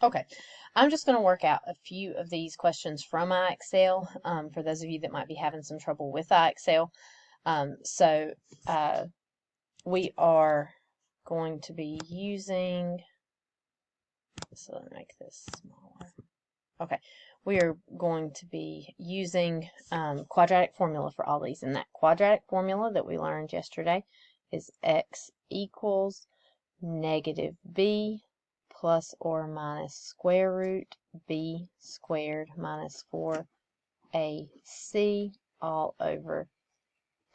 Okay, I'm just going to work out a few of these questions from IXL for those of you that might be having some trouble with IXL. We are going to be using, so let me make this smaller. Okay, we are going to be using quadratic formula for all these, and that quadratic formula that we learned yesterday is x equals negative b plus or minus square root b squared minus 4ac all over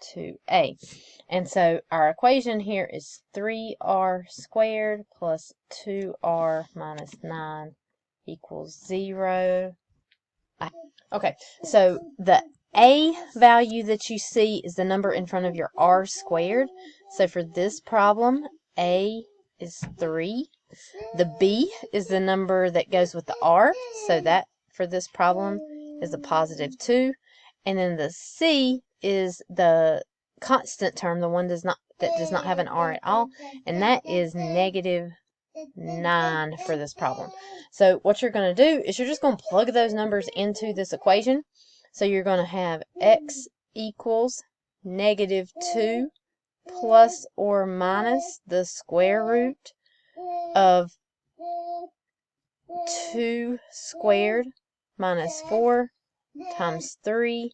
2a. And so our equation here is 3r squared plus 2r minus 9 equals 0. Okay, so the a value that you see is the number in front of your r squared. So for this problem, a is 3. The b is the number that goes with the r, so that for this problem is a positive 2. And then the c is the constant term, the one that does not have an r at all, and that is negative 9 for this problem. So what you're going to do is you're just going to plug those numbers into this equation. So you're going to have x equals negative 2 plus or minus the square root of 2 squared minus 4 times 3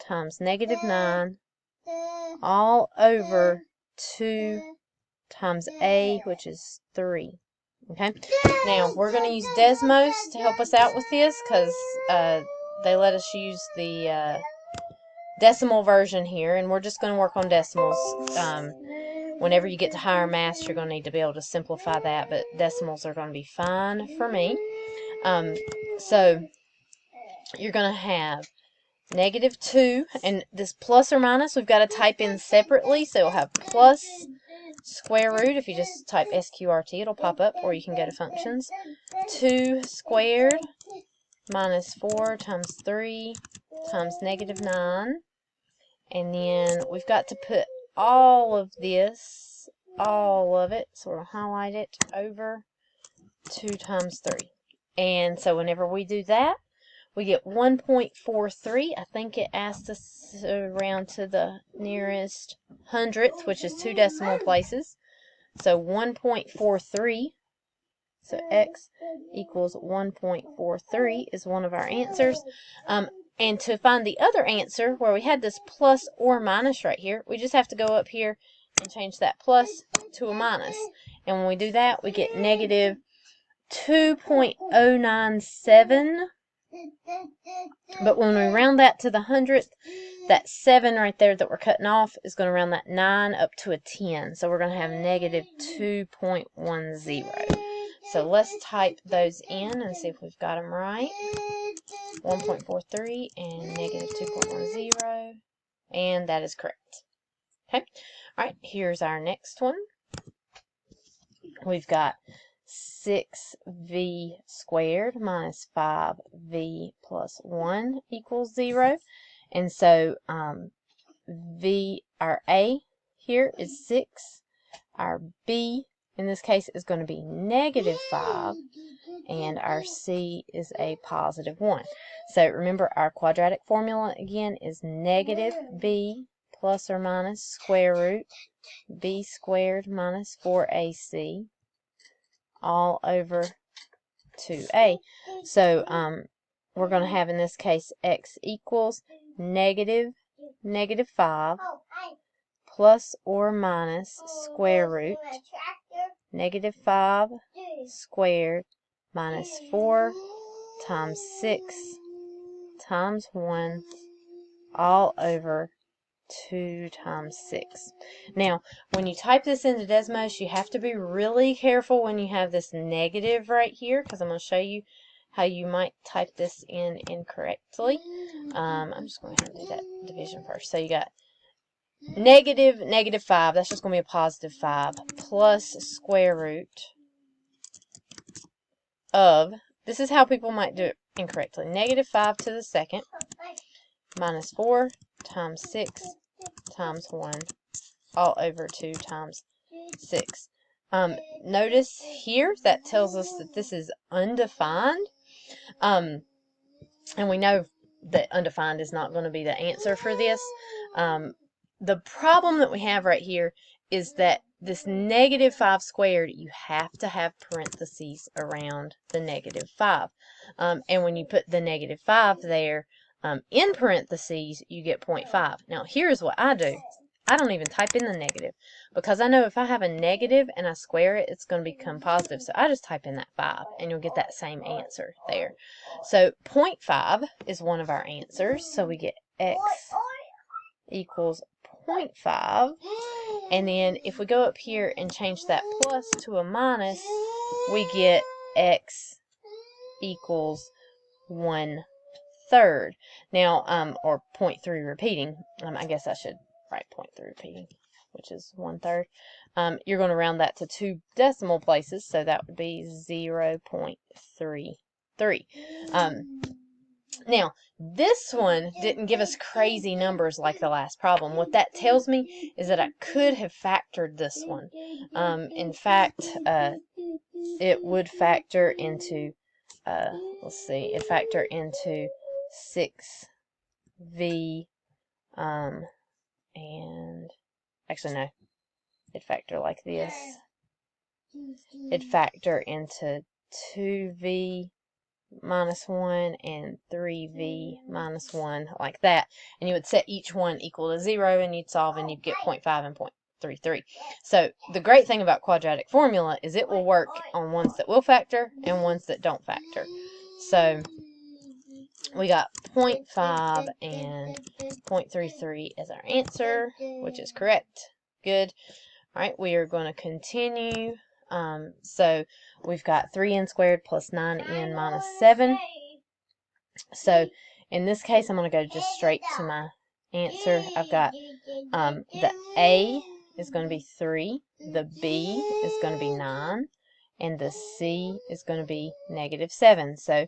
times negative 9 all over 2 times a, which is 3. Okay, now we're going to use Desmos to help us out with this because they let us use the decimal version here, and we're just going to work on decimals. Whenever you get to higher maths, you're going to need to be able to simplify that, but decimals are going to be fine for me. So you're going to have negative 2, and this plus or minus we've got to type in separately, so you'll have plus square root. If you just type SQRT, it'll pop up, or you can go to functions. 2 squared minus 4 times 3 times negative 9. And then we've got to put all of this, all of it, sort of highlight it over 2 times 3. And so whenever we do that, we get 1.43. I think it asked us around to the nearest hundredth, which is 2 decimal places. So 1.43. So x equals 1.43 is one of our answers. And to find the other answer, where we had this plus or minus right here, we just have to go up here and change that plus to a minus. And when we do that, we get negative 2.097. But when we round that to the hundredth, that 7 right there that we're cutting off is going to round that 9 up to a 10. So we're going to have negative 2.10. So let's type those in and see if we've got them right. 1.43 and negative 2.10. And that is correct. Okay. All right, here's our next one. We've got 6v squared minus 5v plus 1 equals 0. And so our a here is 6. Our b in this case is going to be negative 5. And our c is a positive 1. So remember, our quadratic formula again is negative b plus or minus square root b squared minus 4ac all over 2a. So we're going to have in this case x equals negative 5 plus or minus square root negative 5 squared minus 4 times 6 times 1 all over 2 times 6. Now, when you type this into Desmos, you have to be really careful when you have this negative right here, because I'm going to show you how you might type this in incorrectly. I'm just going to do that division first. So you got negative 5, that's just going to be a positive 5, plus square root of, this is how people might do it incorrectly, negative 5 to the second minus 4 times 6 times 1 all over 2 times 6. Notice here that tells us that this is undefined. And we know that undefined is not going to be the answer for this. The problem that we have right here is that this -5 squared, you have to have parentheses around the -5. And when you put the -5 there in parentheses, you get 0.5. Now, here's what I do. I don't even type in the negative because I know if I have a negative and I square it, it's going to become positive. So I just type in that 5 and you'll get that same answer there. So 0.5 is one of our answers. So we get x equals 0.5. And then if we go up here and change that plus to a minus, we get x equals 1/3. Now, or 0.3 repeating. I guess I should write 0.3 repeating, which is 1/3. You're going to round that to 2 decimal places, so that would be 0.33. Now, this one didn't give us crazy numbers like the last problem. What that tells me is that I could have factored this one. In fact, it would factor into, let's see, it factor into 6v, and actually no, it'd factor like this. It'd factor into 2v minus 1 and 3v minus 1, like that. And you would set each one equal to 0, and you'd solve, and you'd get 0.5 and 0.33. So the great thing about quadratic formula is it will work on ones that will factor and ones that don't factor. So we got 0.5 and 0.33 as our answer, which is correct. Good. All right, we are going to continue. So we've got 3n squared plus 9n minus 7. So in this case, I'm going to go just straight to my answer. I've got the A is going to be 3, the B is going to be 9, and the C is going to be -7. So,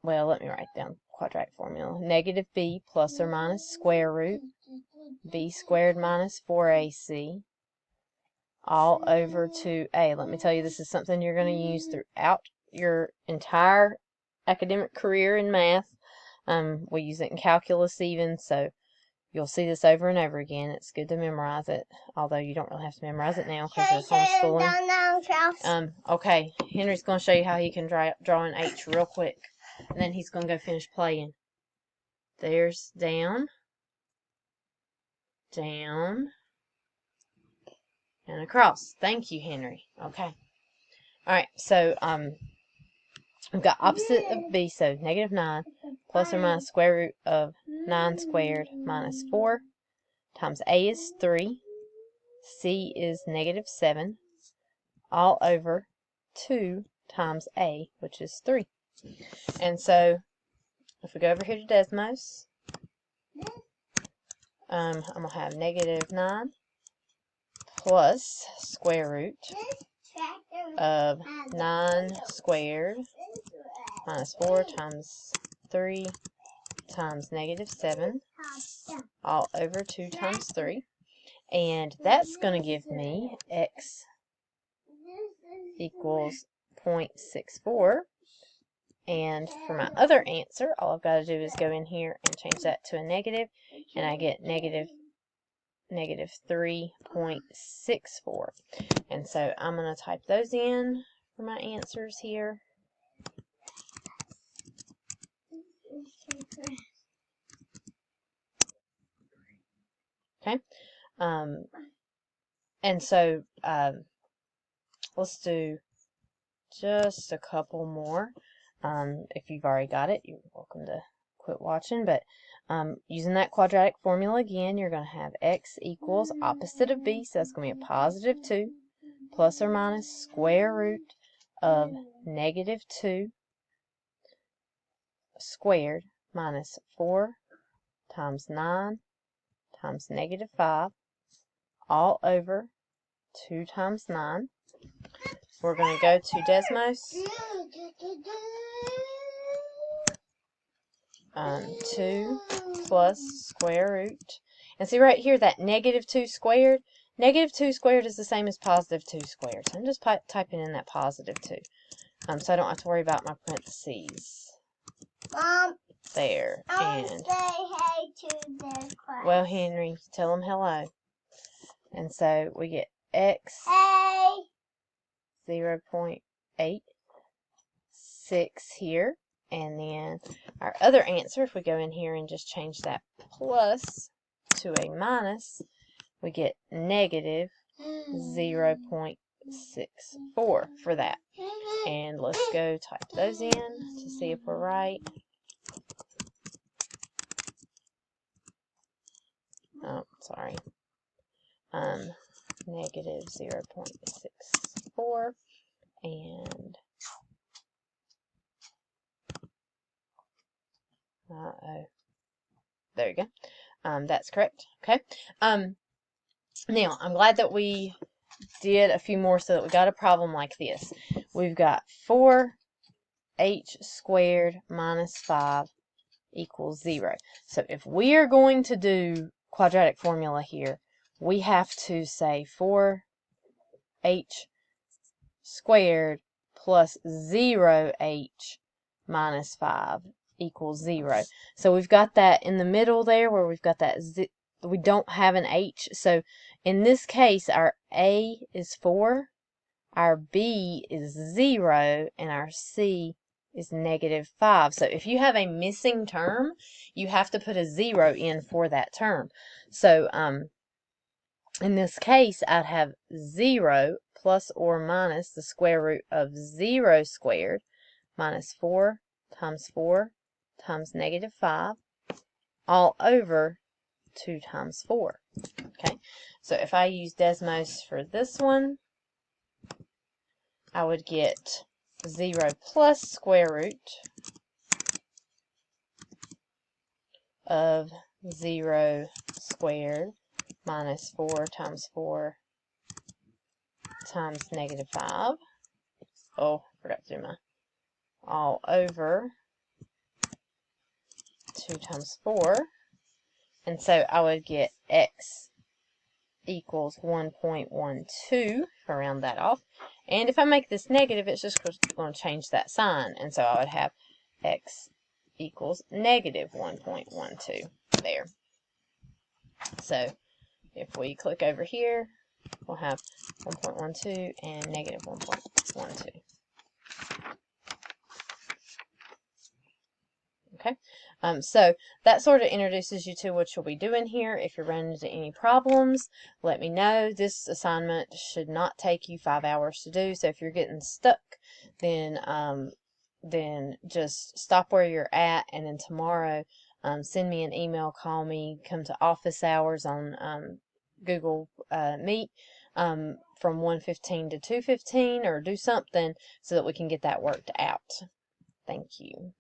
well, let me write down quadratic formula. -b plus or minus square root b squared minus 4ac all over 2a. Let me tell you, this is something you're going to use throughout your entire academic career in math. We use it in calculus even, so you'll see this over and over again. It's good to memorize it, although you don't really have to memorize it now because it's homeschooling. Okay, Henry's going to show you how he can draw an H real quick, and then he's going to go finish playing. There's down, down, and across. Thank you, Henry. Okay. Alright, so we've got opposite of b, so -9 plus or minus square root of 9 squared minus 4 times a is 3, c is -7, all over 2 times a, which is 3. And so if we go over here to Desmos, I'm going to have -9 plus square root of 9 squared minus 4 times 3 times -7 all over 2 times 3. And that's going to give me x equals 0.64. And for my other answer, all I've got to do is go in here and change that to a negative, and I get -3.64. And so I'm going to type those in for my answers here. Okay. And so let's do just a couple more. If you've already got it, you're welcome to quit watching, but using that quadratic formula again, you're going to have x equals opposite of b, so that's going to be a +2 plus or minus square root of -2 squared minus 4 times 9 times -5 all over 2 times 9. We're going to go to Desmos. 2 plus square root. And see right here, that -2 squared, Negative 2 squared is the same as positive 2 squared. So I'm just typing in that positive 2. So I don't have to worry about my parentheses. Mom, there. I want to say hey to the class. Well, Henry, tell them hello. And so we get x Hey. 0.86 here. And then our other answer, if we go in here and just change that plus to a minus, we get negative 0.64 for that. And let's go type those in to see if we're right. Oh, sorry. Negative 0.64 and there you go. That's correct. Okay. Now I'm glad that we did a few more so that we got a problem like this. We've got 4h squared minus 5 equals 0. So if we are going to do quadratic formula here, we have to say 4h squared plus 0h minus 5 equals 0. So we've got that in the middle there where we've got that we don't have an h. So in this case, our a is 4, our b is 0, and our c is negative 5. So if you have a missing term, you have to put a 0 in for that term. So in this case, I'd have 0 plus or minus the square root of 0 squared minus 4 times negative 5 all over 2 times 4. Okay, so if I use Desmos for this one, I would get 0 plus square root of 0 squared minus 4 times negative 5. Oh, forgot to do my all over 2 times 4. And so I would get x equals 1.12, if I round that off. And if I make this negative, it's just going to change that sign. And so I would have x equals negative 1.12 there. So if we click over here, we'll have 1.12 and negative 1.12. Okay, so that sort of introduces you to what you'll be doing here. If you're running into any problems, let me know. This assignment should not take you 5 hours to do, so if you're getting stuck, then just stop where you're at, and then tomorrow send me an email, call me, come to office hours on Google Meet from 1:15 to 2:15, or do something so that we can get that worked out. Thank you.